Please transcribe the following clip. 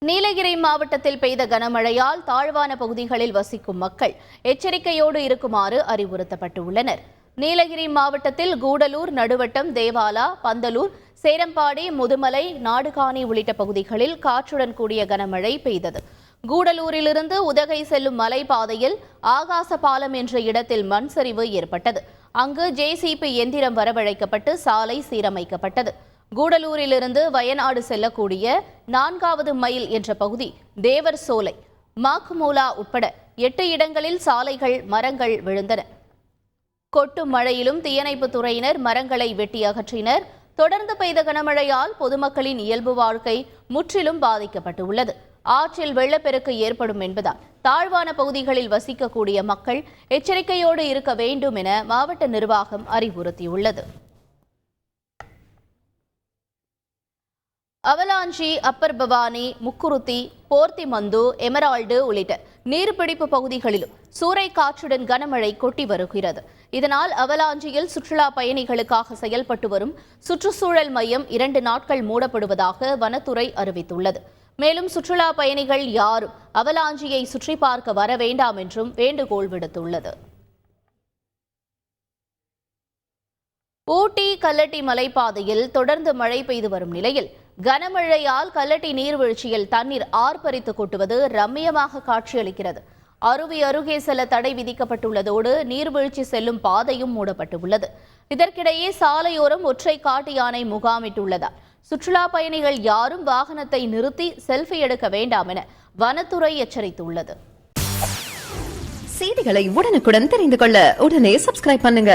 நீலகிரி மாவட்டத்தில் பெய்த கனமழையால் தாழ்வான பகுதிகளில் வசிக்கும் மக்கள் எச்சரிக்கையோடு இருக்குமாறு அறிவுறுத்தப்பட்டுள்ளனர். நீலகிரி மாவட்டத்தில் கூடலூர், நடுவட்டம், தேவாலா, பந்தலூர், சேரம்பாடி, முதுமலை, நாடுகாணி உள்ளிட்ட பகுதிகளில் காற்றுடன் கூடிய கனமழை பெய்தது. கூடலூரிலிருந்து உதகை செல்லும் மலைப்பாதையில் ஆகாச பாலம் என்ற இடத்தில் மண் சரிவு ஏற்பட்டது. அங்கு ஜேசிபி எந்திரம் வரவழைக்கப்பட்டு சாலை சீரமைக்கப்பட்டது. கூடலூரிலிருந்து வயநாடு செல்லக்கூடிய 4வது மைல் என்ற பகுதி தேவர் சோலை, மாக்குமூலா உட்பட 8 இடங்களில் சாலைகள், மரங்கள் விழுந்தன. கொட்டும் மழையிலும் தீயணைப்புத் துறையினர் மரங்களை வெட்டி அகற்றினர். தொடர்ந்து பெய்த கனமழையால் பொதுமக்களின் இயல்பு வாழ்க்கை முற்றிலும் பாதிக்கப்பட்டுள்ளது. ஆற்றில் வெள்ளப்பெருக்கு ஏற்படும் என்பதால் தாழ்வான பகுதிகளில் வசிக்கக்கூடிய மக்கள் எச்சரிக்கையோடு இருக்க வேண்டும் என மாவட்ட நிர்வாகம் அறிவுறுத்தியுள்ளது. அவலாஞ்சி, அப்பர் பவானி, முக்குருத்தி, போர்த்திமந்து, எமரால்டு உள்ளிட்ட நீர்பிடிப்பு பகுதிகளிலும் சூறைக்காற்றுடன் கனமழை கொட்டி வருகிறது. இதனால் அவலாஞ்சியில் சுற்றுலா பயணிகளுக்காக செயல்பட்டு வரும் சுற்றுச்சூழல் மையம் 2 நாட்கள் மூடப்படுவதாக வனத்துறை அறிவித்துள்ளது. மேலும் சுற்றுலா பயணிகள் யாரும் அவலாஞ்சியை சுற்றி பார்க்க வர வேண்டாம் என்றும் வேண்டுகோள் விடுத்துள்ளது. ஊட்டி கல்லட்டி மலைப்பாதையில் தொடர்ந்து மழை பெய்து வரும் நிலையில் கனமழையால் கல்லட்டி நீர்வீழ்ச்சியில் தண்ணீர் ஆர்ப்பரித்து கொட்டுவது ரம்மியமாக காட்சியளிக்கிறது. அருவி அருகே செல்ல தடை விதிக்கப்பட்டுள்ளதோடு நீர்வீழ்ச்சி செல்லும் பாதையும் மூடப்பட்டுள்ளது. இதற்கிடையே சாலையோரம் ஒற்றை காட்டு யானை முகாமிட்டுள்ளதால் சுற்றுலா பயணிகள் யாரும் வாகனத்தை நிறுத்தி செல்ஃபி எடுக்க வேண்டாம் என வனத்துறை எச்சரித்துள்ளது. செய்திகளை உடனுக்குடன் தெரிந்து கொள்ள உடனே சப்ஸ்கிரைப் பண்ணுங்க.